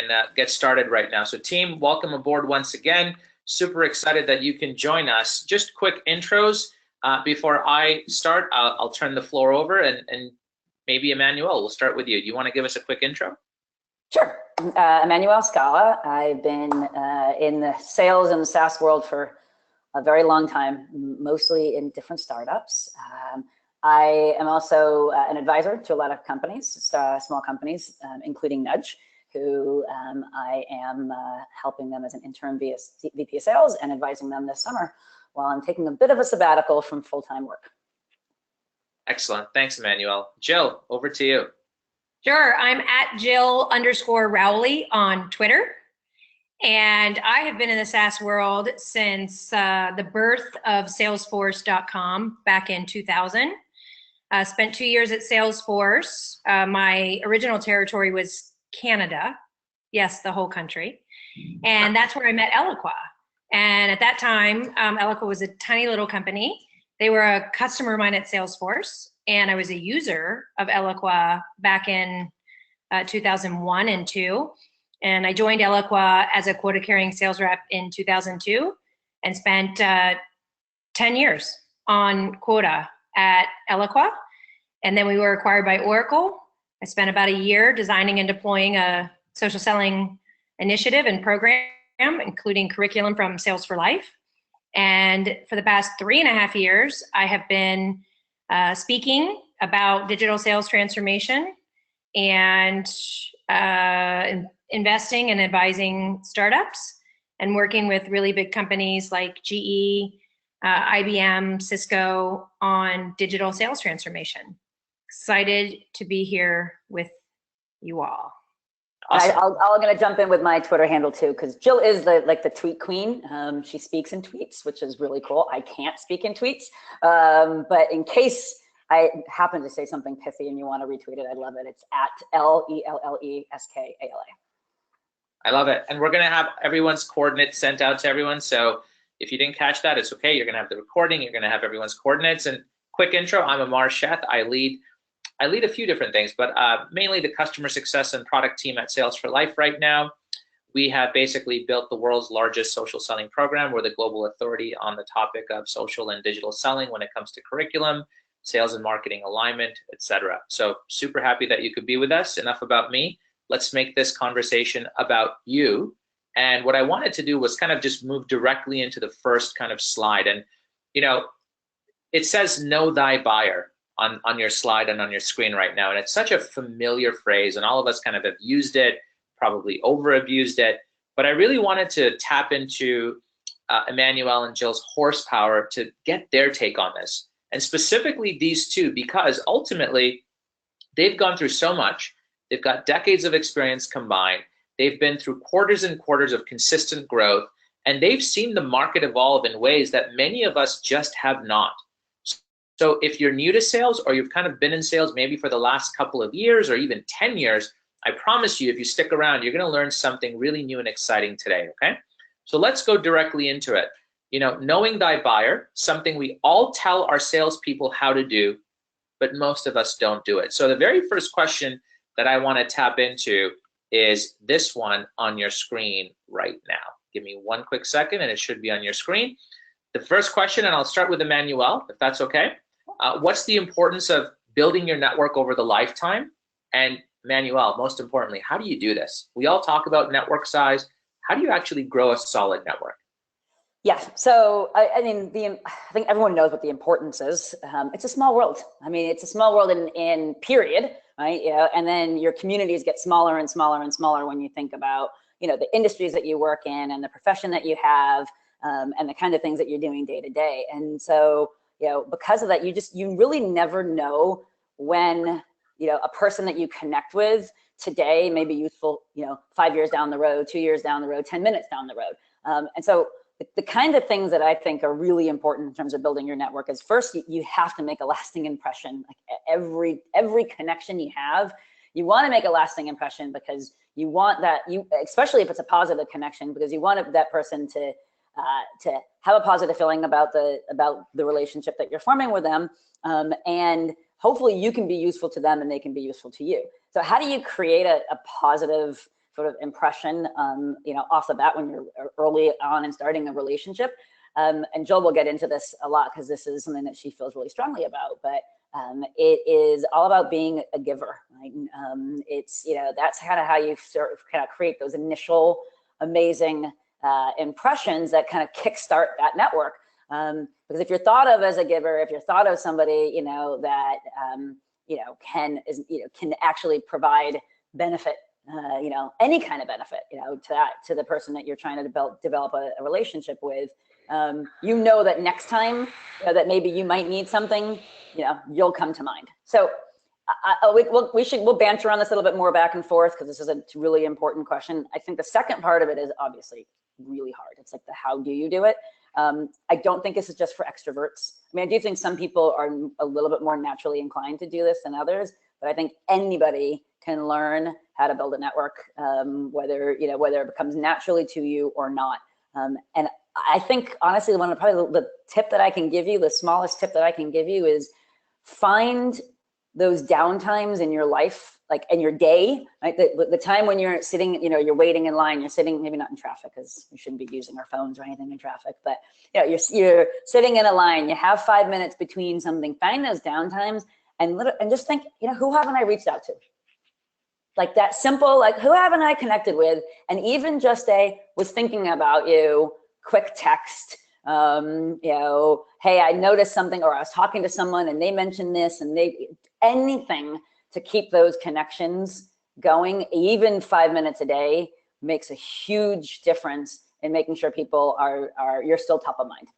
and get started right now. So team, welcome aboard once again. Super excited that you can join us. Just quick intros before I start. I'll turn the floor over, and maybe Emmanuelle, we'll start with you. Do you want to give us a quick intro? Sure. Emmanuelle Skala. I've been in the sales and SaaS world for a very long time, mostly in different startups. I am also an advisor to a lot of companies, small companies, including Nudge, who I am helping them as an interim VP of Sales and advising them this summer while I'm taking a bit of a sabbatical from full-time work. Excellent. Thanks, Emmanuelle. Jill, over to you. Sure. I'm at Jill_Rowley on Twitter. And I have been in the SaaS world since the birth of Salesforce.com back in 2000. Spent 2 years at Salesforce. My original territory was Canada. Yes, the whole country. And that's where I met Eloqua. And at that time, Eloqua was a tiny little company. They were a customer of mine at Salesforce. And I was a user of Eloqua back in 2001 and 2. And I joined Eloqua as a quota-carrying sales rep in 2002 and spent 10 years on quota at Eloqua. And then we were acquired by Oracle. I spent about a year designing and deploying a social selling initiative and program, including curriculum from Sales for Life. And for the past 3.5 years, I have been speaking about digital sales transformation and investing and advising startups and working with really big companies like GE, IBM, Cisco on digital sales transformation. Excited to be here with you all. Awesome. I'm going to jump in with my Twitter handle too, because Jill is the tweet queen. She speaks in tweets, which is really cool. I can't speak in tweets, but in case I happen to say something pithy and you want to retweet it, I love it. It's at LELLESKALA. I love it. And we're going to have everyone's coordinates sent out to everyone. So if you didn't catch that, it's okay. You're going to have the recording. You're going to have everyone's coordinates. And quick intro, I'm Amar Sheth. I lead a few different things, but mainly the customer success and product team at Sales for Life right now. We have basically built the world's largest social selling program. We're the global authority on the topic of social and digital selling when it comes to curriculum, sales and marketing alignment, etc. So super happy that you could be with us. Enough about me. Let's make this conversation about you. And what I wanted to do was kind of just move directly into the first kind of slide. And, you know, it says know thy buyer on your slide and on your screen right now. And it's such a familiar phrase, and all of us kind of have used it, probably over-abused it. But I really wanted to tap into Emmanuelle and Jill's horsepower to get their take on this. And specifically these two, because ultimately they've gone through so much. They've got decades of experience combined. They've been through quarters and quarters of consistent growth, and they've seen the market evolve in ways that many of us just have not. So if you're new to sales, or you've kind of been in sales maybe for the last couple of years or even 10 years, I promise you, if you stick around, you're going to learn something really new and exciting today, okay? So let's go directly into it. You know, knowing thy buyer, something we all tell our salespeople how to do, but most of us don't do it. So the very first question that I want to tap into is this one on your screen right now. Give me one quick second and it should be on your screen. The first question, and I'll start with Emmanuelle, if that's okay. What's the importance of building your network over the lifetime? And Emmanuelle, most importantly, how do you do this? We all talk about network size. How do you actually grow a solid network? Yeah, so I think everyone knows what the importance is. It's a small world. I mean, it's a small world in period, right? Yeah, and then your communities get smaller and smaller and smaller when you think about, you know, the industries that you work in and the profession that you have, and the kind of things that you're doing day to day. And so, you know, because of that, you really never know when, you know, a person that you connect with today may be useful, you know, 5 years down the road, 2 years down the road, 10 minutes down the road. And so the kind of things that I think are really important in terms of building your network is, first, you have to make a lasting impression. Like every connection you have, you want to make a lasting impression, because you want that, especially if it's a positive connection, because you want that person to have a positive feeling about the relationship that you're forming with them, and hopefully you can be useful to them and they can be useful to you. So how do you create a positive sort of impression, off the bat when you're early on and starting a relationship. And Jill will get into this a lot because this is something that she feels really strongly about, but it is all about being a giver, right? It's, that's kind of how you sort of kind of create those initial amazing impressions that kind of kickstart that network. Because if you're thought of as a giver, if you're thought of somebody, that, can actually provide benefit, any kind of benefit, to the person that you're trying to develop a relationship with, that next time that maybe you might need something, you'll come to mind. So we'll banter on this a little bit more back and forth because this is a really important question. I think the second part of it is obviously really hard. It's like the how do you do it? I don't think this is just for extroverts. I mean, I do think some people are a little bit more naturally inclined to do this than others, but I think anybody can learn how to build a network, whether it becomes naturally to you or not. And I think honestly, probably the tip that I can give you, the smallest tip that I can give you is find those downtimes in your life, like in your day, right? The time when you're sitting, you're waiting in line, you're sitting, maybe not in traffic because we shouldn't be using our phones or anything in traffic, but you're sitting in a line, you have 5 minutes between something, find those downtimes and just think, who haven't I reached out to? Like that simple, like who haven't I connected with? And even just was thinking about you, quick text, hey, I noticed something, or I was talking to someone and they mentioned this, and anything to keep those connections going, even 5 minutes a day makes a huge difference in making sure people you're still top of mind.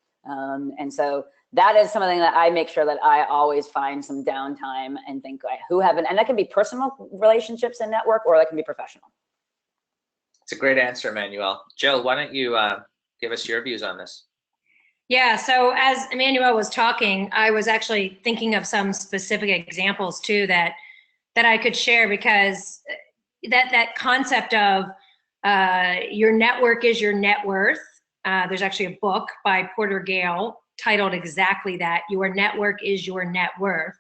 And so that is something that I make sure that I always find some downtime and think, and that can be personal relationships and network, or that can be professional. It's a great answer, Emmanuelle. Jill, why don't you give us your views on this? Yeah, so as Emmanuelle was talking, I was actually thinking of some specific examples too that I could share, because that concept of your network is your net worth. There's actually a book by Porter Gale titled exactly that, Your Network is Your Net Worth.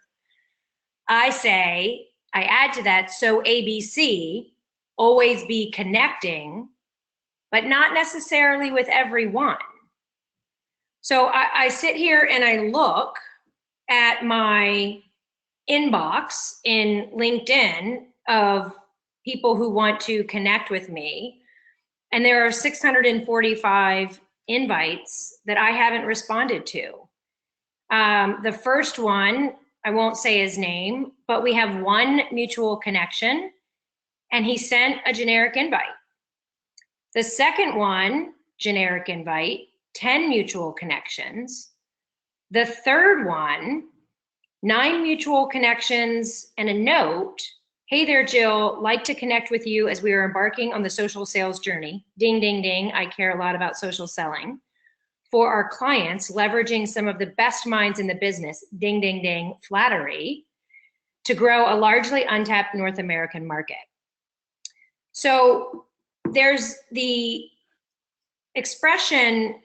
I add to that, so ABC, always be connecting, but not necessarily with everyone. So I sit here and I look at my inbox in LinkedIn of people who want to connect with me, and there are 645 invites that I haven't responded to. The first one, I won't say his name, but we have one mutual connection, and he sent a generic invite. The second one, generic invite, 10 mutual connections. The third one, 9 mutual connections and a note. Hey there, Jill, like to connect with you as we are embarking on the social sales journey. Ding, ding, ding, I care a lot about social selling. For our clients, leveraging some of the best minds in the business, ding, ding, ding, flattery, to grow a largely untapped North American market. So there's the expression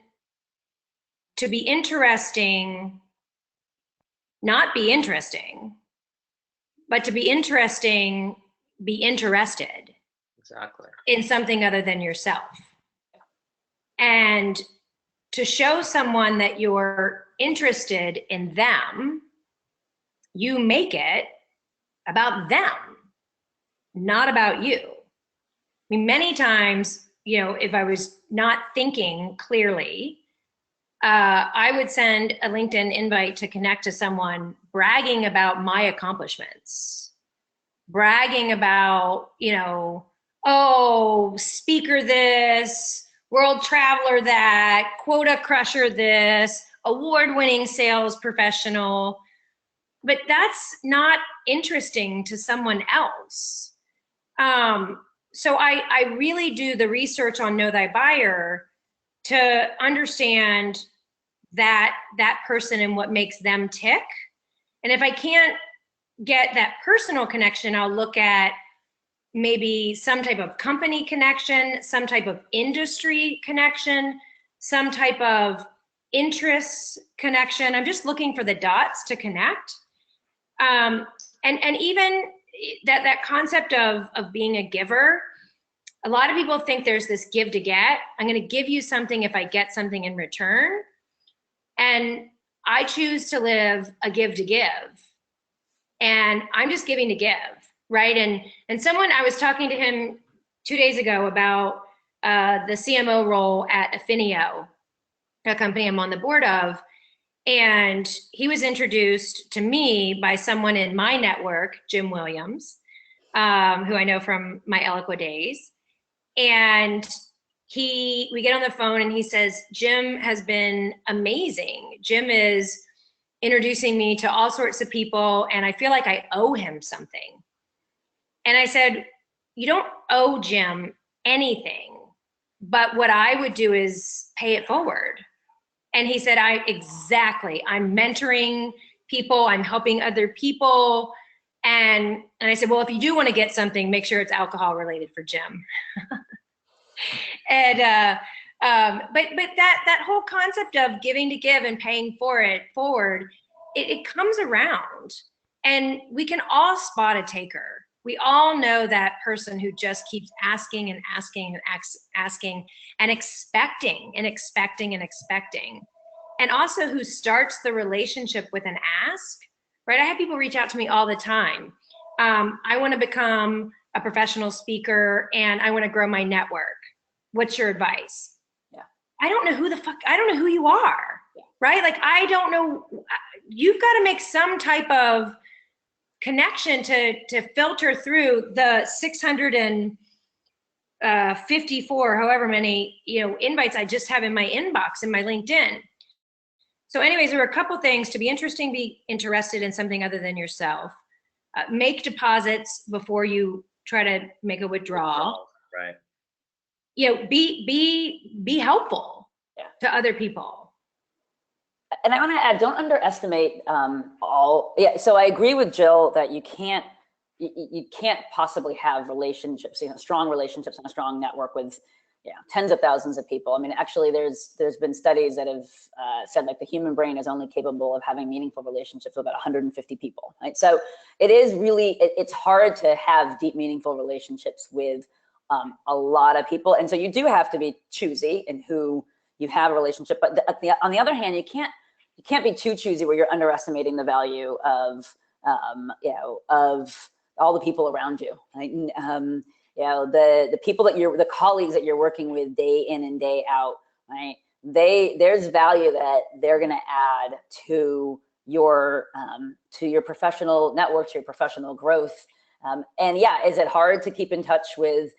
to be interesting, not be interesting, but to be interesting, be interested. Exactly. In something other than yourself. And to show someone that you're interested in them, you make it about them, not about you. I mean, many times, if I was not thinking clearly, I would send a LinkedIn invite to connect to someone bragging about my accomplishments, bragging about, oh, speaker this, world traveler that, quota crusher this, award-winning sales professional. But that's not interesting to someone else. So I really do the research on Know Thy Buyer to understand that person and what makes them tick. And if I can't get that personal connection, I'll look at maybe some type of company connection, some type of industry connection, some type of interest connection. I'm just looking for the dots to connect. And even that concept of being a giver, a lot of people think there's this give to get. I'm going to give you something if I get something in return. And I choose to live a give to give. And I'm just giving to give, right? And someone, I was talking to him 2 days ago about the CMO role at Affinio, a company I'm on the board of. And he was introduced to me by someone in my network, Jim Williams, who I know from my Eloqua days. And we get on the phone and he says, Jim has been amazing. Jim is introducing me to all sorts of people and I feel like I owe him something. And I said, you don't owe Jim anything, but what I would do is pay it forward. And he said, exactly, I'm mentoring people, I'm helping other people. And I said, well, if you do want to get something, make sure it's alcohol related for Jim. And but that whole concept of giving to give and paying for it forward, it comes around, and we can all spot a taker. We all know that person who just keeps asking and asking and asking and expecting and expecting and expecting, and also who starts the relationship with an ask. Right? I have people reach out to me all the time. I want to become a professional speaker and I want to grow my network. What's your advice? Yeah. I don't know who you are, yeah. Right? Like, I don't know, you've got to make some type of connection to filter through the 654, however many, invites I just have in my inbox, in my LinkedIn. So anyways, there were a couple things to be interested in something other than yourself. Make deposits before you try to make a withdrawal. Right. Be helpful to other people. And I want to add, don't underestimate so I agree with Jill that you can't possibly have relationships, strong relationships and a strong network with tens of thousands of people. I mean, actually there's been studies that have said like the human brain is only capable of having meaningful relationships with about 150 people, right? So it is really, it's hard to have deep, meaningful relationships with a lot of people. And so you do have to be choosy in who you have a relationship. But on the other hand, you can't be too choosy where you're underestimating the value of, of all the people around you, right? The people the colleagues that you're working with day in and day out, right? There's value that they're going to add to your professional network, to your professional growth. And yeah, is it hard to keep in touch with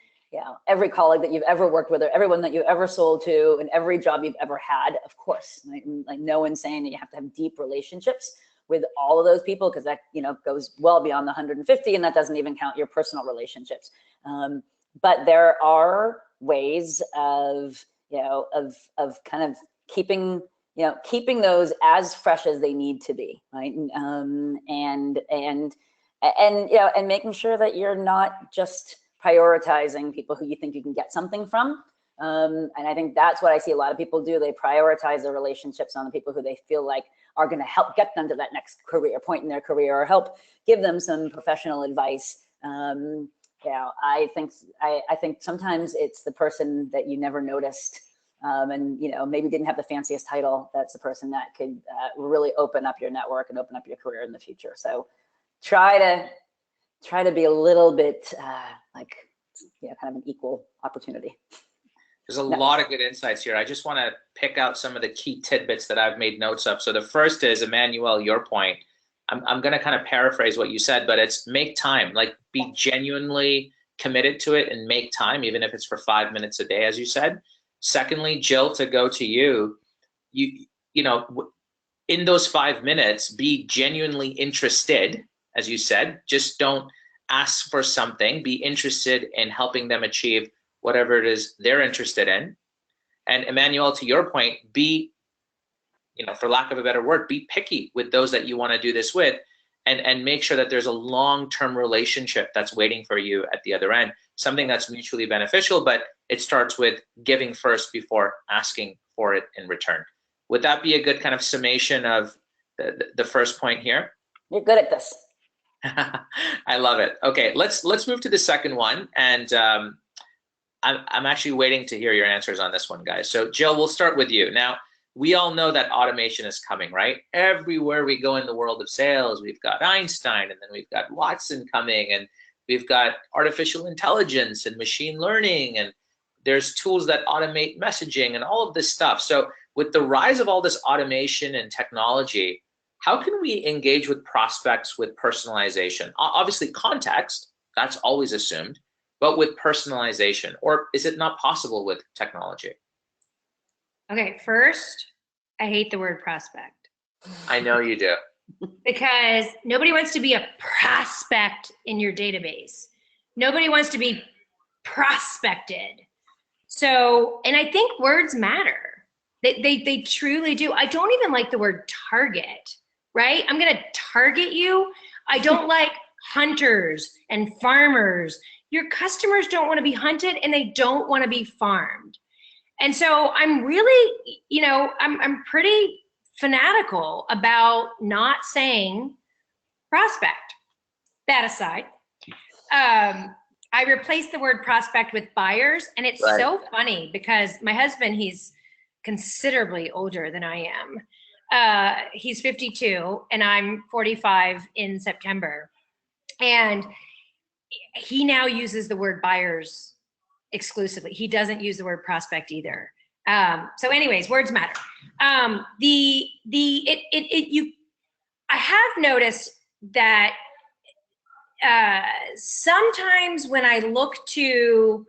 every colleague that you've ever worked with, or everyone that you've ever sold to, and every job you've ever had? Of course, like no one's saying that you have to have deep relationships with all of those people, because that goes well beyond the 150, and that doesn't even count your personal relationships. But there are ways of kind of keeping those as fresh as they need to be, right? And making sure that you're not just prioritizing people who you think you can get something from. And I think that's what I see a lot of people do. They prioritize their relationships on the people who they feel like are going to help get them to that next career point in their career, or help give them some professional advice. I think sometimes it's the person that you never noticed, and maybe didn't have the fanciest title. That's the person that could really open up your network and open up your career in the future. So try to be a little bit kind of an equal opportunity. There's a lot of good insights here. I just want to pick out some of the key tidbits that I've made notes of. So the first is, Emmanuelle, your point. I'm going to kind of paraphrase what you said, but it's make time, like be genuinely committed to it and make time, even if it's for 5 minutes a day, as you said. Secondly, Jill, to go to you, in those 5 minutes, be genuinely interested, as you said. Just don't ask for something, be interested in helping them achieve whatever it is they're interested in. And Emmanuelle, to your point, be, for lack of a better word, be picky with those that you want to do this with, and make sure that there's a long-term relationship that's waiting for you at the other end, something that's mutually beneficial, but it starts with giving first before asking for it in return. Would that be a good kind of summation of the first point here? You're good at this. I love it. Okay, let's move to the second one. And I'm actually waiting to hear your answers on this one, guys. So Jill, we'll start with you. Now, we all know that automation is coming, right? Everywhere we go in the world of sales, we've got Einstein, and then we've got Watson coming, and we've got artificial intelligence and machine learning, and there's tools that automate messaging and all of this stuff. So with the rise of all this automation and technology, how can we engage with prospects with personalization? Obviously context, that's always assumed, but with personalization, or is it not possible with technology? Okay, first, I hate the word prospect. I know you do. Because nobody wants to be a prospect in your database. Nobody wants to be prospected. So, and I think words matter. They truly do. I don't even like the word target, right? I'm gonna target you. I don't like hunters and farmers. Your customers don't want to be hunted and they don't want to be farmed. And so I'm really, I'm pretty fanatical about not saying prospect. That aside, I replaced the word prospect with buyers, and it's so funny because my husband, he's considerably older than I am. He's 52 and I'm 45 in September. And he now uses the word buyers exclusively. He doesn't use the word prospect either. So anyways, words matter. I have noticed that sometimes when I look to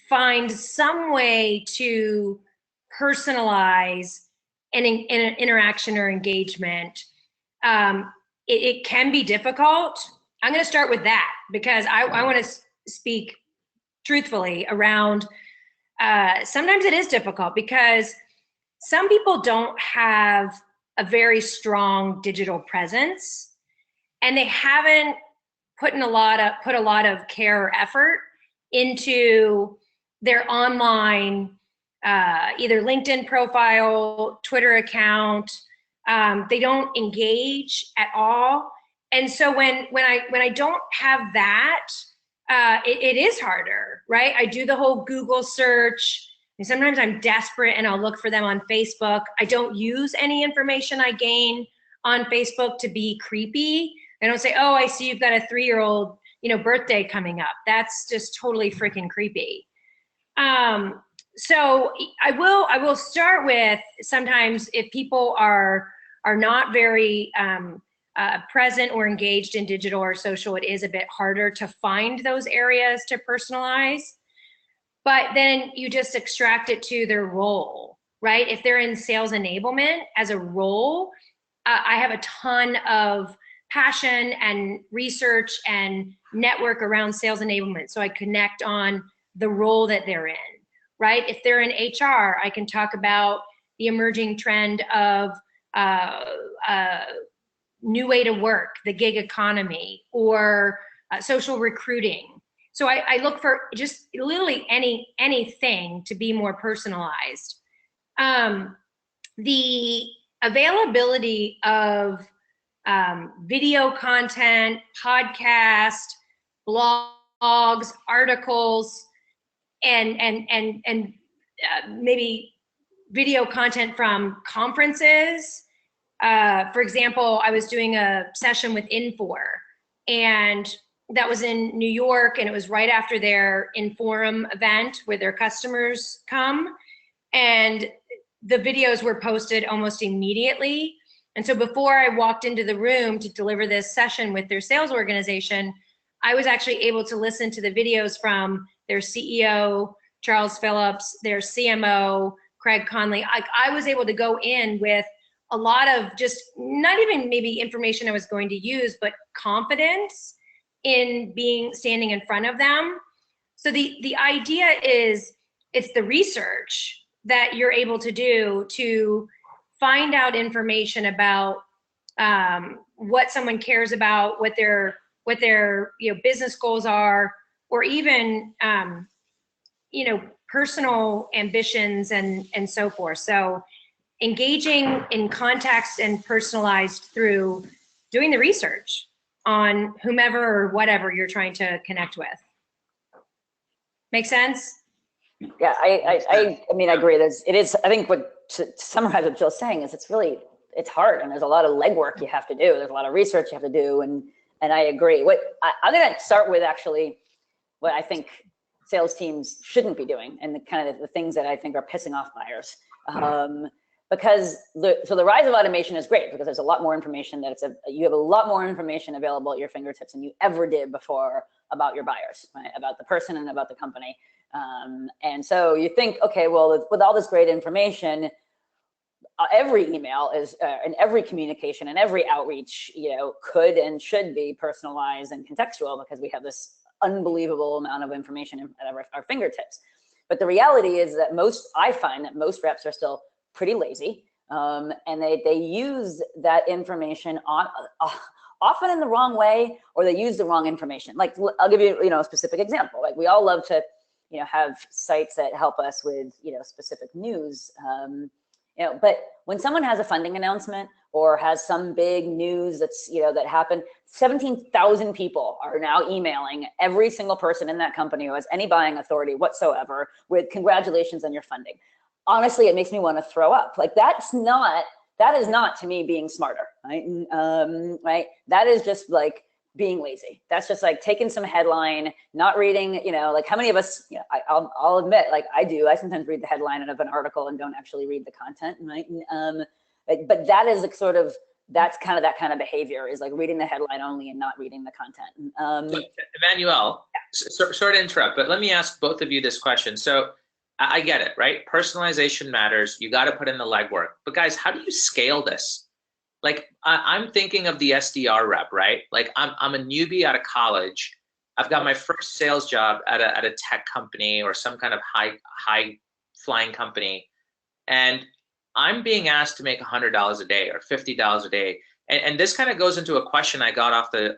find some way to personalize an interaction or engagement, it can be difficult. I'm going to start with that because I want to speak truthfully around sometimes it is difficult because some people don't have a very strong digital presence and they haven't put a lot of care or effort into their online either LinkedIn profile, Twitter account. They don't engage at all. And so when I don't have that, it is harder, right? I do the whole Google search, and sometimes I'm desperate and I'll look for them on Facebook. I don't use any information I gain on Facebook to be creepy. I don't say, oh, I see you've got a 3-year-old, birthday coming up. That's just totally freaking creepy. So I will start with sometimes if people are not very present or engaged in digital or social, it is a bit harder to find those areas to personalize. But then you just extract it to their role, right? If they're in sales enablement as a role, I have a ton of passion and research and network around sales enablement. So I connect on the role that they're in, right? If they're in HR, I can talk about the emerging trend of new way to work, the gig economy, or social recruiting. So I look for just literally anything to be more personalized. The availability of video content, podcast, blogs, articles, and maybe video content from conferences. For example, I was doing a session with Infor, and that was in New York, and it was right after their Inforum event where their customers come, and the videos were posted almost immediately. And so before I walked into the room to deliver this session with their sales organization, I was actually able to listen to the videos from their CEO, Charles Phillips, their CMO, Craig Conley. I was able to go in with a lot of just not even maybe information I was going to use, but confidence in standing in front of them. So the idea is it's the research that you're able to do to find out information about what someone cares about, what their business goals are, or even personal ambitions and so forth. So engaging in context and personalized through doing the research on whomever or whatever you're trying to connect with. Make sense? Yeah, I mean, I agree. It is, I think to summarize what Jill's saying is it's hard, and there's a lot of legwork you have to do. There's a lot of research you have to do, and I agree. I'm going to start with actually what I think sales teams shouldn't be doing, and the things that I think are pissing off buyers. Because the rise of automation is great because there's a lot more information you have a lot more information available at your fingertips than you ever did before about your buyers, right? About the person and about the company. And so you think, okay, well, with all this great information, every email is and every communication and every outreach, could and should be personalized and contextual because we have this unbelievable amount of information at our fingertips. But the reality is that I find that most reps are still pretty lazy, and they use that information often in the wrong way, or they use the wrong information. Like, I'll give you, a specific example. Like, we all love to, have sites that help us with, specific news. But when someone has a funding announcement or has some big news that's, that happened, 17,000 people are now emailing every single person in that company who has any buying authority whatsoever with congratulations on your funding. Honestly, it makes me want to throw up. Like, that is not to me being smarter, right? Right? That is just like being lazy. That's just like taking some headline, not reading, like how many of us, I'll admit, like I do, I sometimes read the headline of an article and don't actually read the content, right? But that is that's kind of that kind of behavior, is like reading the headline only and not reading the content. So, Emmanuelle, sorry to interrupt, but let me ask both of you this question. So I get it, right? Personalization matters. You got to put in the legwork. But guys, how do you scale this? Like, I'm thinking of the SDR rep, right? Like, I'm a newbie out of college. I've got my first sales job at a tech company or some kind of high flying company, and I'm being asked to make $100 a day or $50 a day. And this kind of goes into a question I got off the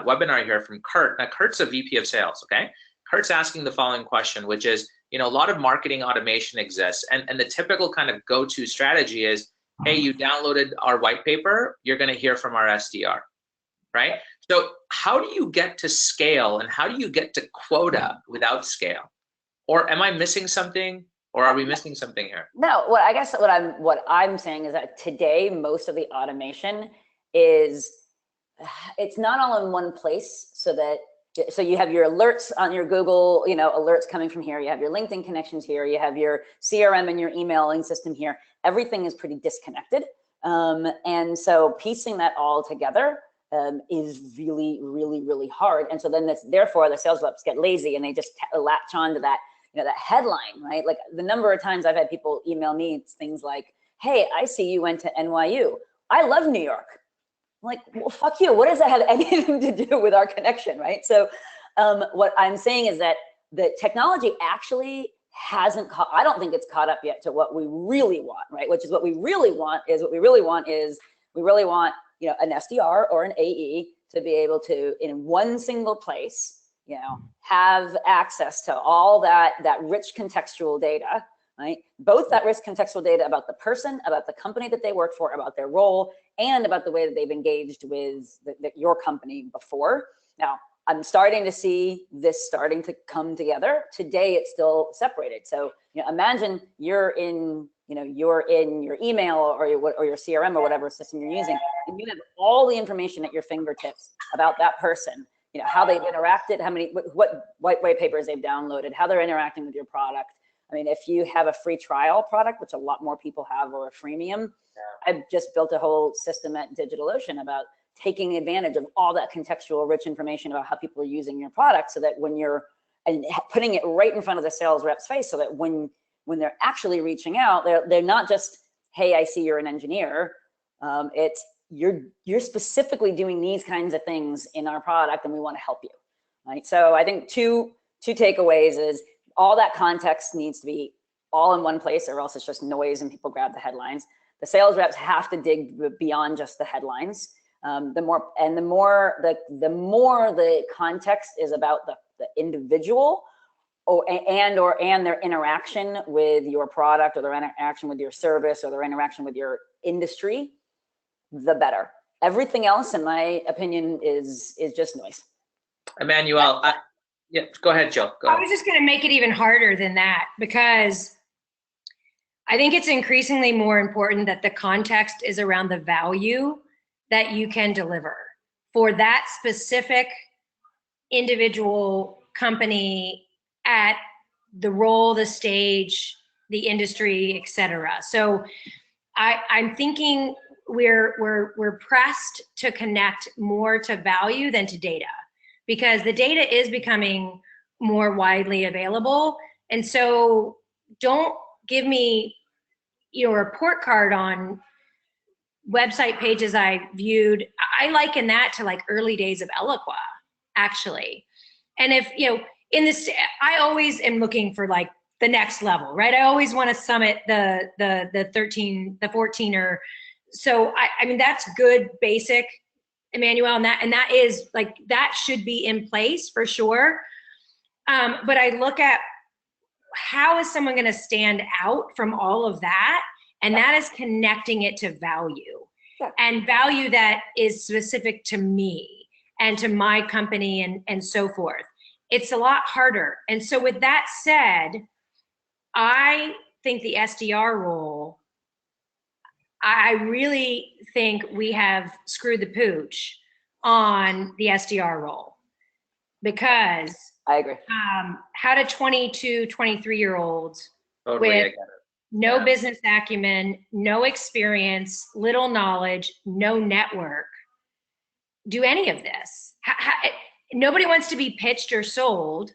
webinar here from Kurt. Now, Kurt's a VP of Sales, okay? Kurt's asking the following question, which is, a lot of marketing automation exists, and the typical kind of go-to strategy is, hey, you downloaded our white paper, you're going to hear from our SDR, right? So how do you get to scale, and how do you get to quota without scale? Or am I missing something, or are we missing something here? No, well, I guess what I'm saying is that today, most of the automation it's not all in one place, so you have your alerts on your Google, alerts coming from here. You have your LinkedIn connections here. You have your CRM and your emailing system here. Everything is pretty disconnected. And so piecing that all together is really, really, really hard. And so then therefore the sales reps get lazy and they just latch on to that, that headline, right? Like, the number of times I've had people email me things like, hey, I see you went to NYU. I love New York. I'm like, well, fuck you. What does that have anything to do with our connection, right? So what I'm saying is that the technology actually I don't think it's caught up yet to what we really want, right? Which is what we really want an SDR or an AE to be able to, in one single place, have access to all that rich contextual data, right? Both that rich contextual data about the person, about the company that they work for, about their role, and about the way that they've engaged with your company before. Now, I'm starting to see this starting to come together. Today, it's still separated. So, imagine you're in your email or your CRM or whatever system you're using, and you have all the information at your fingertips about that person. How they've interacted, what white papers they've downloaded, how they're interacting with your product. I mean, if you have a free trial product, which a lot more people have, or a freemium, I've just built a whole system at DigitalOcean about taking advantage of all that contextual rich information about how people are using your product, so that and putting it right in front of the sales rep's face, so that when they're actually reaching out, they're not just, hey, I see you're an engineer. It's you're specifically doing these kinds of things in our product, and we want to help you, right? So I think two takeaways is, all that context needs to be all in one place, or else it's just noise and people grab the headlines. The sales reps have to dig beyond just the headlines. The more the context is about the individual, and their interaction with your product, or their interaction with your service, or their interaction with your industry, the better. Everything else, in my opinion, is just noise. Emmanuelle, Yeah, go ahead, Jill. Go I ahead. was just going to make it even harder than that, because I think it's increasingly more important that the context is around the value that you can deliver for that specific individual company at the role, the stage, the industry, et cetera. So I'm thinking we're pressed to connect more to value than to data, because the data is becoming more widely available. And so don't give me your report card on website pages I viewed. I liken that to like early days of Eloqua, actually. And if, in this, I always am looking for like the next level, right? I always want to summit the 13, the 14, or so. I mean, that's good basic, Emmanuelle, and that is like, that should be in place for sure. But I look at how is someone going to stand out from all of that, and that is connecting it to value, and value that is specific to me and to my company and so forth. It's a lot harder. And so with that said, I think the SDR role, I really think we have screwed the pooch on the SDR role, because I agree. How do 22, 23-year-olds with no business acumen, no experience, little knowledge, no network do any of this? Nobody wants to be pitched or sold.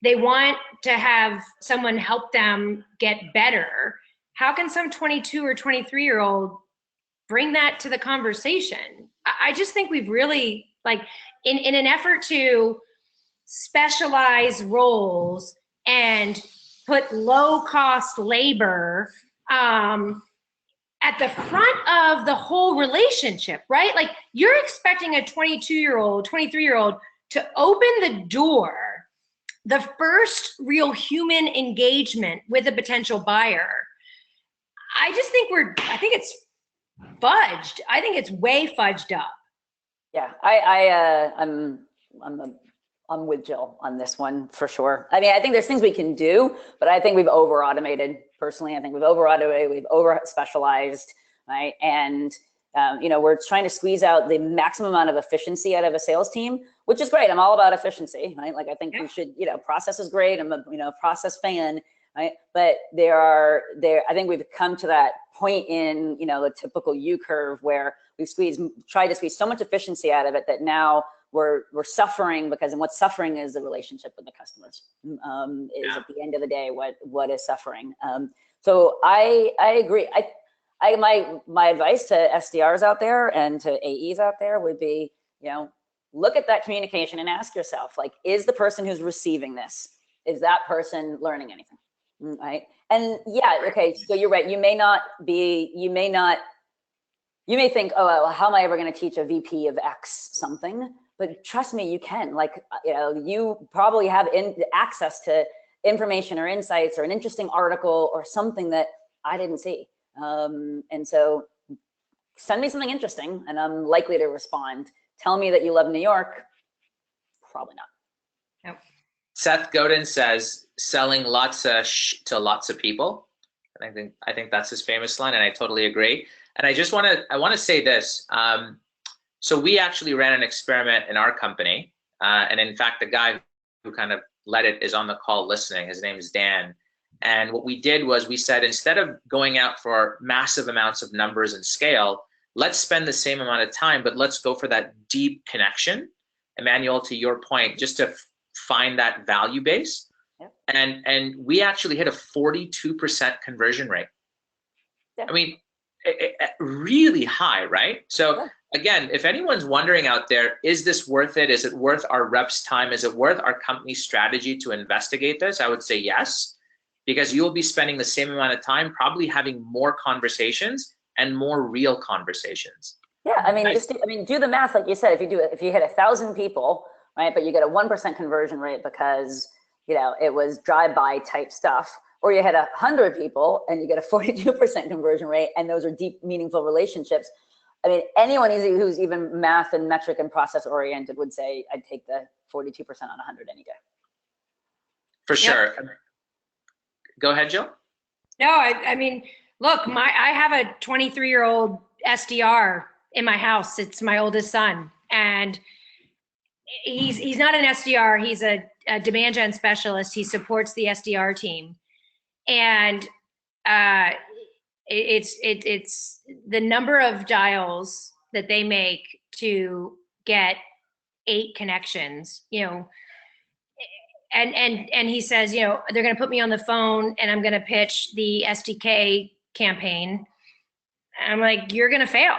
They want to have someone help them get better. How can some 22 or 23-year-old bring that to the conversation? I just think we've really, like, in an effort to specialize roles and put low-cost labor at the front of the whole relationship, right? Like, you're expecting a 22-year-old, 23-year-old to open the door, the first real human engagement with a potential buyer. I just think I think it's fudged. I think it's way fudged up. Yeah, I'm with Jill on this one for sure. I mean, I think there's things we can do, but I think we've over automated. Personally, I think we've over automated, we've over specialized, right? And we're trying to squeeze out the maximum amount of efficiency out of a sales team, which is great. I'm all about efficiency, right? Like, I think we should, process is great. I'm a process fan, right? But I think we've come to that point in, the typical U curve where we've tried to squeeze so much efficiency out of it that now we're suffering, and what's suffering is the relationship with the customers. At the end of the day what is suffering. So I agree. My advice to SDRs out there and to AEs out there would be, look at that communication and ask yourself, like, is the person who's receiving this, is that person learning anything, right? And okay, so you're right. You may think, oh, well, how am I ever going to teach a VP of X something? But trust me, you can. Like, you probably have access to information or insights or an interesting article or something that I didn't see. And so send me something interesting and I'm likely to respond. Tell me that you love New York. Probably not. Nope. Seth Godin says, selling lots of to lots of people. And I think that's his famous line, and I totally agree. And I want to say this. So we actually ran an experiment in our company. And in fact, the guy who kind of led it is on the call listening. His name is Dan. And what we did was we said, instead of going out for massive amounts of numbers and scale, let's spend the same amount of time, but let's go for that deep connection. Emmanuelle, to your point, just to find that value base. Yep. And we actually hit a 42% conversion rate. Yep. I mean, really high, right? So again, if anyone's wondering out there, is this worth it? Is it worth our reps' time? Is it worth our company's strategy to investigate this? I would say yes, because you'll be spending the same amount of time probably having more conversations and more real conversations. Yeah, I mean, do the math, like you said. If you hit 1,000 people, right, but you get a 1% conversion rate because it was drive-by type stuff, or you hit 100 people and you get a 42% conversion rate, and those are deep, meaningful relationships. I mean, anyone who's even math and metric and process oriented would say, I'd take the 42% on 100 any day. For sure. Yep. Go ahead, Jill. No, I mean, look, I have a 23-year-old SDR in my house. It's my oldest son, and he's not an SDR. He's a demand gen specialist. He supports the SDR team, and it's the number of dials that they make to get 8 connections, you know. And he says, you know, they're going to put me on the phone and I'm going to pitch the SDK campaign. And I'm like, you're going to fail.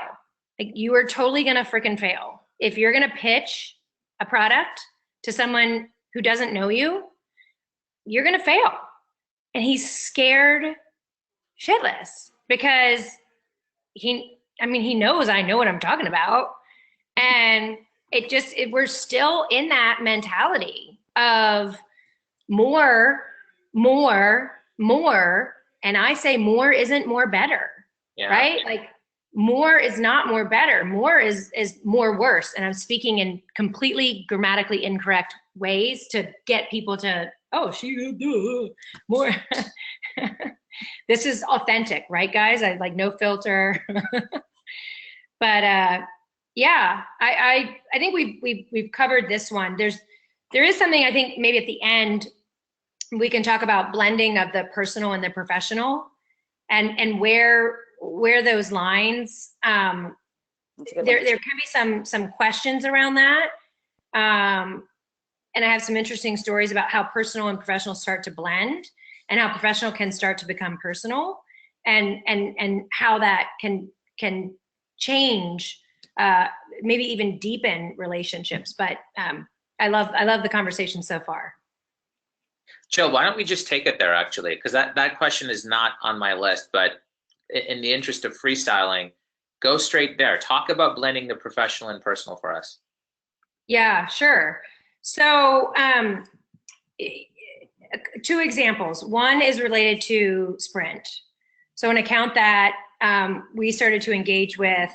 Like, you are totally going to freaking fail. If you're going to pitch a product to someone who doesn't know you, you're going to fail. And he's scared shitless because he knows I know what I'm talking about. And we're still in that mentality of more, and I say more isn't more better, right? Like, more is not more better. More is more worse. And I'm speaking in completely grammatically incorrect ways to get people to, oh, more. This is authentic, right, guys? I like no filter. But yeah, I think we've covered this one. There is something I think maybe at the end we can talk about blending of the personal and the professional, and where those lines. There can be some questions around that, and I have some interesting stories about how personal and professional start to blend, and how professional can start to become personal, and how that can change, maybe even deepen relationships. But I love the conversation so far. Jill, why don't we just take it there, actually? Because that question is not on my list, but in the interest of freestyling, go straight there. Talk about blending the professional and personal for us. Yeah, sure. So 2 examples. One is related to Sprint. So an account that we started to engage with,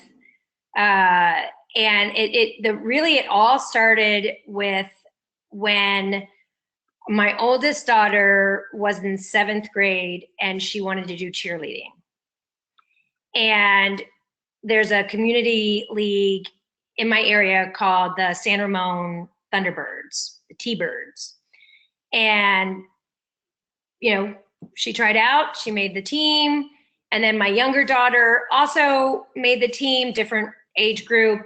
and it all started with when my oldest daughter was in 7th grade and she wanted to do cheerleading. And there's a community league in my area called the San Ramon Thunderbirds, the T-Birds. And, you know, she tried out, she made the team. And then my younger daughter also made the team, different age group,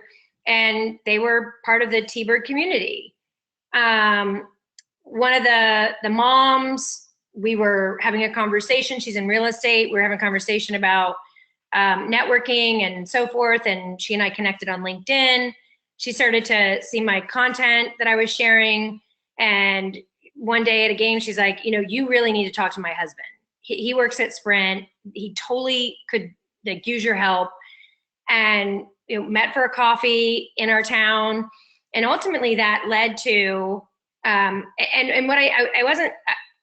and they were part of the T-Bird community. One of the moms, we were having a conversation, she's in real estate, we were having a conversation about networking and so forth, and she and I connected on LinkedIn. She started to see my content that I was sharing, and one day at a game, she's like, you know, you really need to talk to my husband. He works at Sprint, he totally could like use your help. And you know, met for a coffee in our town, and ultimately that led to and what I wasn't,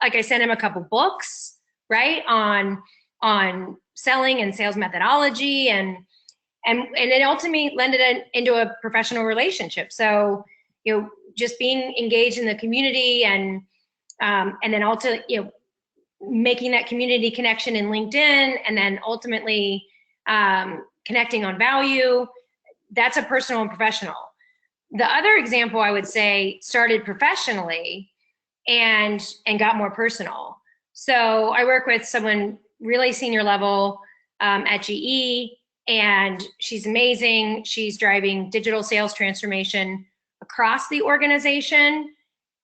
like, I sent him a couple books, right, on selling and sales methodology, and it ultimately lended into a professional relationship. So, you know, just being engaged in the community, and then also, you know, making that community connection in LinkedIn, and then ultimately connecting on value, that's a personal and professional. The other example I would say started professionally and got more personal. So I work with someone really senior level at GE, and she's amazing. She's driving digital sales transformation across the organization,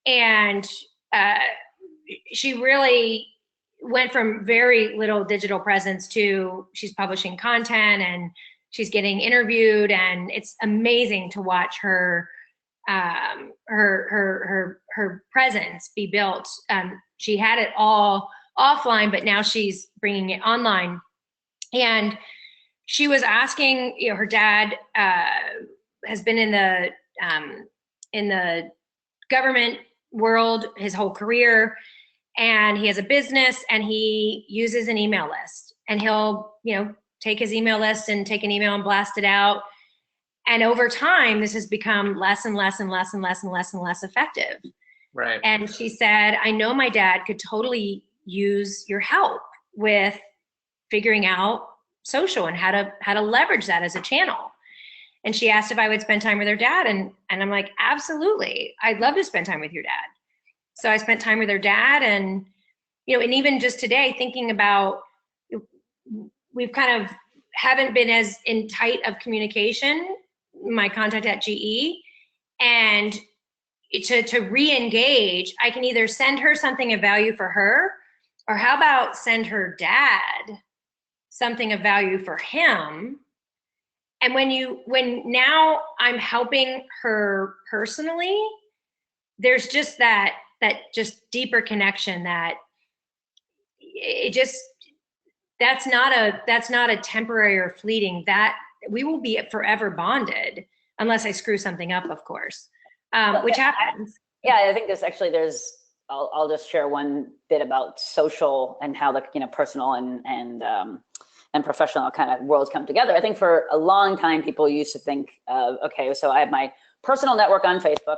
and she really went from very little digital presence to she's publishing content and she's getting interviewed, and it's amazing to watch her her presence be built. She had it all offline, but now she's bringing it online. And she was asking, you know, her dad has been in the government world his whole career, and he has a business, and he uses an email list, and he'll, you know, take his email list and take an email and blast it out. And over time, this has become less and less and less and less and less and less effective. Right. And she said, I know my dad could totally use your help with figuring out social and how to leverage that as a channel. And she asked if I would spend time with her dad. And I'm like, absolutely. I'd love to spend time with your dad. So I spent time with her dad, and, you know, and even just today thinking about, we've kind of haven't been as in tight of communication, my contact at GE, and to re-engage, I can either send her something of value for her, or how about send her dad something of value for him. And when now I'm helping her personally, there's just that just deeper connection that it just, that's not a temporary or fleeting, that we will be forever bonded unless I screw something up, of course, which happens. Yeah, I think I'll just share one bit about social and how the, you know, personal and professional kind of worlds come together. I think for a long time, people used to think of, okay, so I have my personal network on Facebook,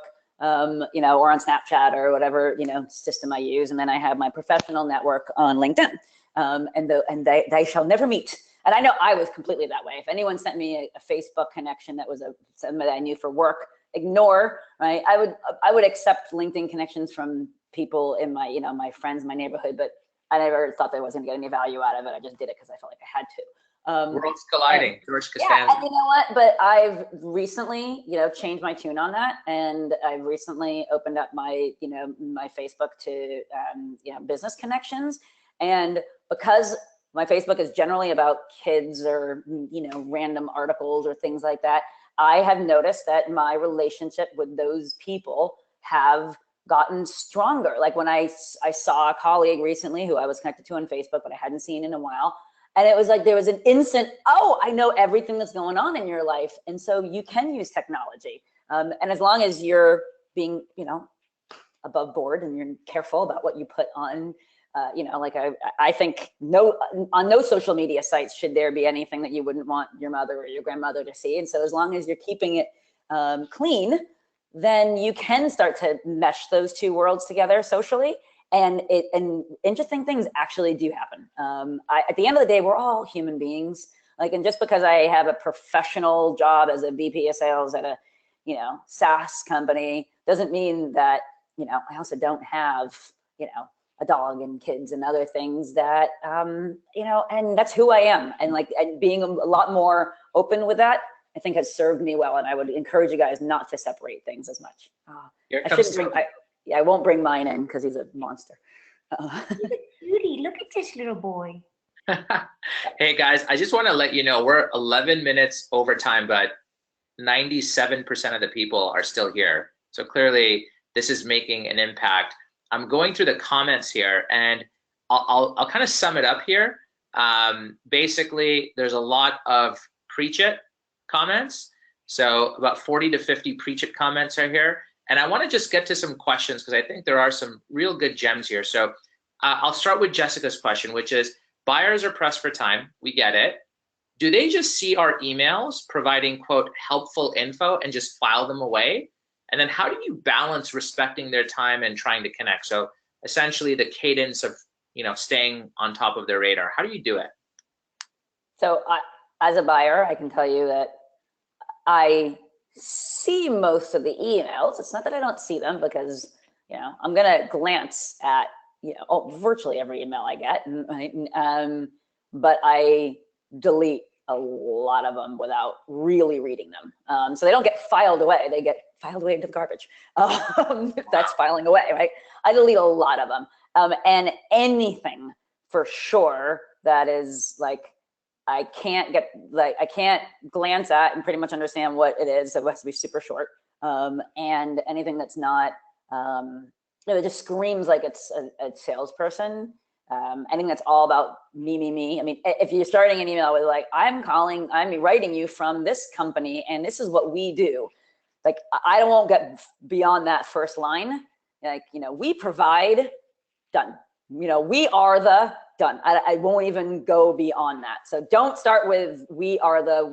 you know, or on Snapchat or whatever, you know, system I use. And then I have my professional network on LinkedIn, and they shall never meet. And I know I was completely that way. If anyone sent me a Facebook connection that was somebody I knew for work, ignore, right? I would accept LinkedIn connections from people in my, you know, my friends, my neighborhood, but I never thought that I wasn't getting any value out of it. I just did it because I felt like I had to. Worlds colliding, George Costanza. Yeah, and you know what? But I've recently, you know, changed my tune on that, and I've recently opened up my, you know, my Facebook to, you know, business connections, and because my Facebook is generally about kids or, you know, random articles or things like that, I have noticed that my relationship with those people have gotten stronger. Like when I saw a colleague recently who I was connected to on Facebook, but I hadn't seen in a while. And it was like, there was an instant, oh, I know everything that's going on in your life. And so you can use technology. And as long as you're being, you know, above board and you're careful about what you put on, you know, like I think on no social media sites should there be anything that you wouldn't want your mother or your grandmother to see. And so as long as you're keeping it clean, then you can start to mesh those two worlds together socially. And interesting things actually do happen. At the end of the day, we're all human beings. Like, and just because I have a professional job as a VP of sales at a, you know, SaaS company doesn't mean that, you know, I also don't have, you know, a dog and kids and other things that, you know, and that's who I am. And like, and being a lot more open with that, I think has served me well. And I would encourage you guys not to separate things as much. I won't bring mine in because he's a monster. Beauty, look at this little boy. Hey guys, I just want to let you know we're 11 minutes over time, but 97% of the people are still here. So clearly this is making an impact. I'm going through the comments here, and I'll kind of sum it up here. Basically, there's a lot of Precheck comments. So about 40 to 50 Precheck comments are here. And I want to just get to some questions because I think there are some real good gems here. So I'll start with Jessica's question, which is, buyers are pressed for time. We get it. Do they just see our emails providing, quote, helpful info and just file them away? And then how do you balance respecting their time and trying to connect? So essentially the cadence of, you know, staying on top of their radar. How do you do it? So as a buyer, I can tell you that I see most of the emails. It's not that I don't see them, because, you know, I'm going to glance at, you know, virtually every email I get, but I delete a lot of them without really reading them. So they don't get filed away. They get filed away into the garbage. That's filing away, right? I delete a lot of them. And anything for sure that is like, I can't glance at and pretty much understand what it is. So it has to be super short. And anything that's not, it just screams like it's a salesperson. Anything that's all about me. I mean, if you're starting an email with like, I'm writing you from this company and this is what we do. Like, I won't get beyond that first line. Like, you know, we provide, done. You know, we are the, done. I won't even go beyond that. So don't start with we are the.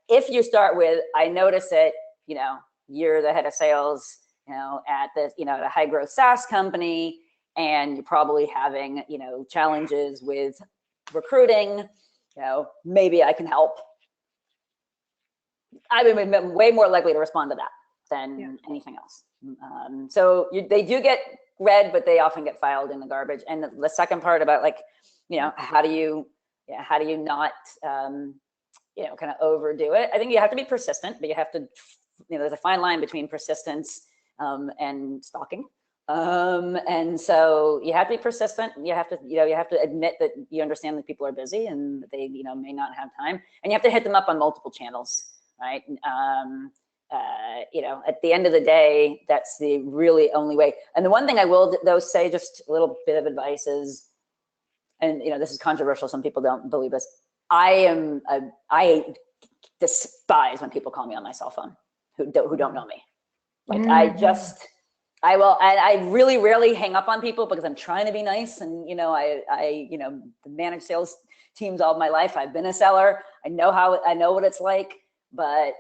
If you start with, I notice it, you know, you're the head of sales at this, at a high growth SaaS company, and you're probably having, challenges with recruiting, maybe I can help. I would be way more likely to respond to that than anything else. So they do get read, but they often get filed in the garbage. And the second part about how do you not, kind of overdo it? I think you have to be persistent, but you have to, there's a fine line between persistence and stalking. And so you have to be persistent. You have to admit that you understand that people are busy and that they, may not have time, and you have to hit them up on multiple channels, right? At the end of the day, that's the really only way. And the one thing I will though say, just a little bit of advice is, and this is controversial, some people don't believe this, I despise when people call me on my cell phone who don't know me. Like I really rarely hang up on people because I'm trying to be nice, and I manage sales teams all my life. I've been a seller. I know what it's like. But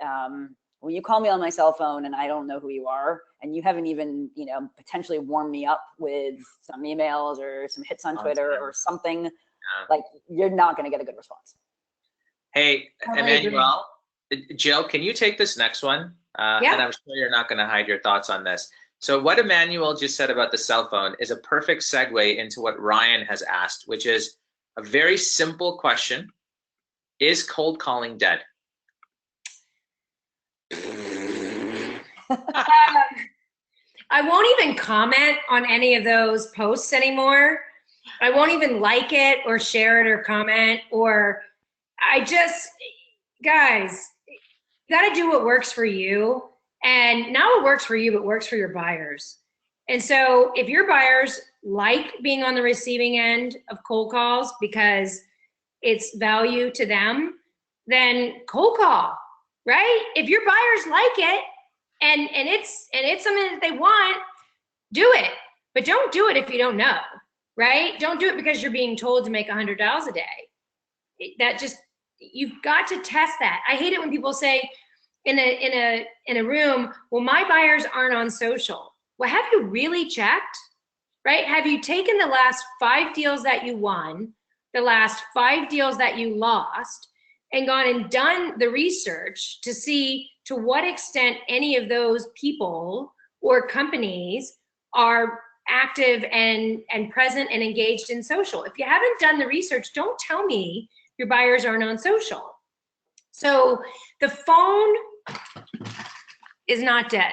when you call me on my cell phone and I don't know who you are, and you haven't even potentially warmed me up with some emails or some hits on Twitter or something, like, you're not going to get a good response. Hey, Emmanuelle, Jill, can you take this next one? And I'm sure you're not going to hide your thoughts on this. So what Emmanuelle just said about the cell phone is a perfect segue into what Ryan has asked, which is a very simple question. Is cold calling dead? I won't even comment on any of those posts anymore. I won't even like it or share it or comment, or guys, you gotta do what works for you. And not what works for you, but works for your buyers. And so if your buyers like being on the receiving end of cold calls because it's value to them, then cold call, right? If your buyers like it and it's something that they want, do it. But don't do it if you don't know, right? Don't do it because you're being told to make $100 a day. You've got to test that. I hate it when people say in a room, well, my buyers aren't on social. Well, have you really checked, right? Have you taken the last 5 deals that you won, the last 5 deals that you lost, and gone and done the research to see to what extent any of those people or companies are active and present and engaged in social? If you haven't done the research, don't tell me your buyers aren't on social. So the phone is not dead,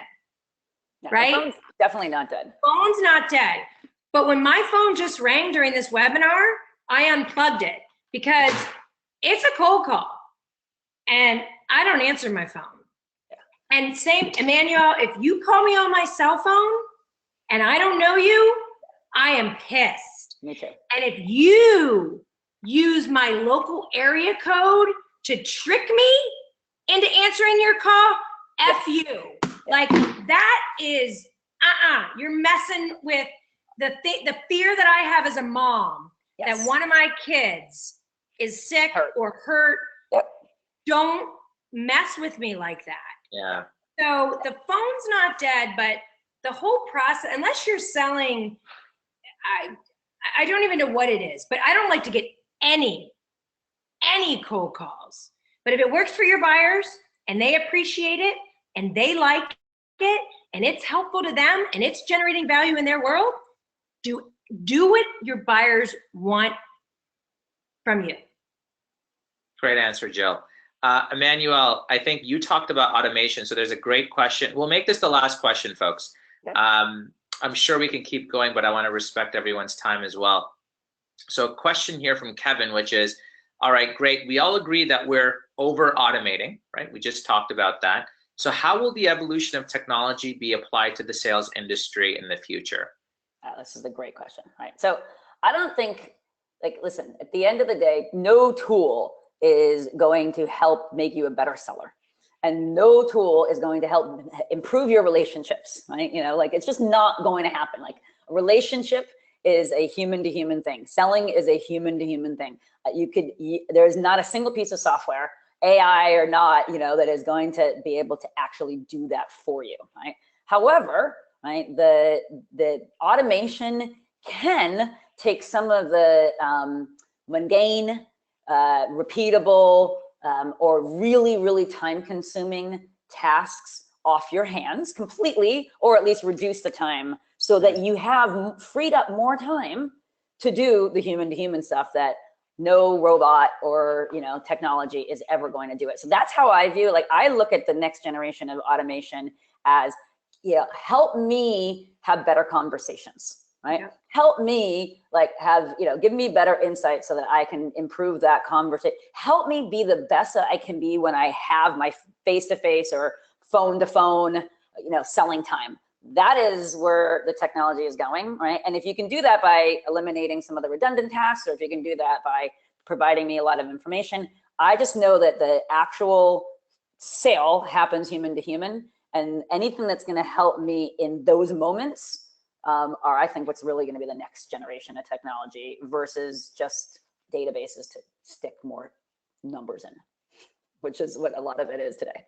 right? The phone's definitely not dead. Phone's not dead. But when my phone just rang during this webinar, I unplugged it because it's a cold call and I don't answer my phone. And same, Emmanuelle, if you call me on my cell phone and I don't know you, I am pissed. Me too. And if you use my local area code to trick me into answering your call, F you. Like, that is, you're messing with the fear that I have as a mom, that one of my kids is sick or hurt. Yep. Don't mess with me like that. Yeah. So the phone's not dead, but the whole process, unless you're selling, I don't even know what it is, but I don't like to get any cold calls. But if it works for your buyers and they appreciate it and they like it and it's helpful to them and it's generating value in their world, do what your buyers want from you. Great answer, Jill. Emmanuelle, I think you talked about automation, so there's a great question. We'll make this the last question, folks. Okay. I'm sure we can keep going, but I want to respect everyone's time as well. So a question here from Kevin, which is, all right, great. We all agree that we're over automating, right? We just talked about that. So how will the evolution of technology be applied to the sales industry in the future? This is a great question, right? So I don't think, listen, at the end of the day, no tool is going to help make you a better seller. And no tool is going to help improve your relationships, right? It's just not going to happen. Like, a relationship is a human-to-human thing. Selling is a human-to-human thing. There's not a single piece of software, AI or not, that is going to be able to actually do that for you, right? However, right, the automation can take some of the mundane, repeatable, or really time-consuming tasks off your hands completely, or at least reduce the time so that you have freed up more time to do the human-to-human stuff that no robot or technology is ever going to do it. So that's how I view it. Like, I look at the next generation of automation as, help me have better conversations, right? Yeah. Help me have, give me better insight so that I can improve that conversation. Help me be the best that I can be when I have my face-to-face or phone-to-phone, selling time. That is where the technology is going, right? And if you can do that by eliminating some of the redundant tasks, or if you can do that by providing me a lot of information, I just know that the actual sale happens human to human, and anything that's going to help me in those moments are, I think, what's really going to be the next generation of technology versus just databases to stick more numbers in, which is what a lot of it is today.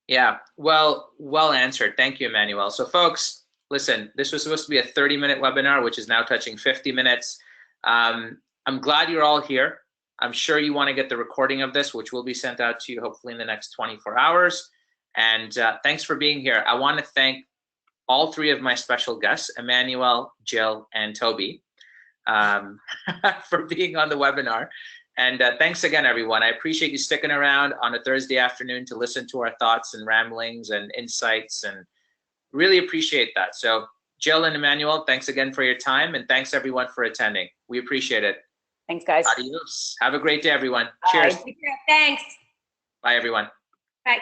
Yeah, well answered. Thank you, Emmanuelle. So folks, listen, this was supposed to be a 30-minute webinar, which is now touching 50 minutes. I'm glad you're all here. I'm sure you want to get the recording of this, which will be sent out to you hopefully in the next 24 hours. And thanks for being here. I want to thank all three of my special guests, Emmanuelle, Jill, and Toby, for being on the webinar. And thanks again, everyone. I appreciate you sticking around on a Thursday afternoon to listen to our thoughts and ramblings and insights, and really appreciate that. So Jill and Emmanuelle, thanks again for your time, and thanks everyone for attending. We appreciate it. Thanks, guys. Adios. Have a great day, everyone. Bye. Cheers. Thanks. Bye, everyone. Bye.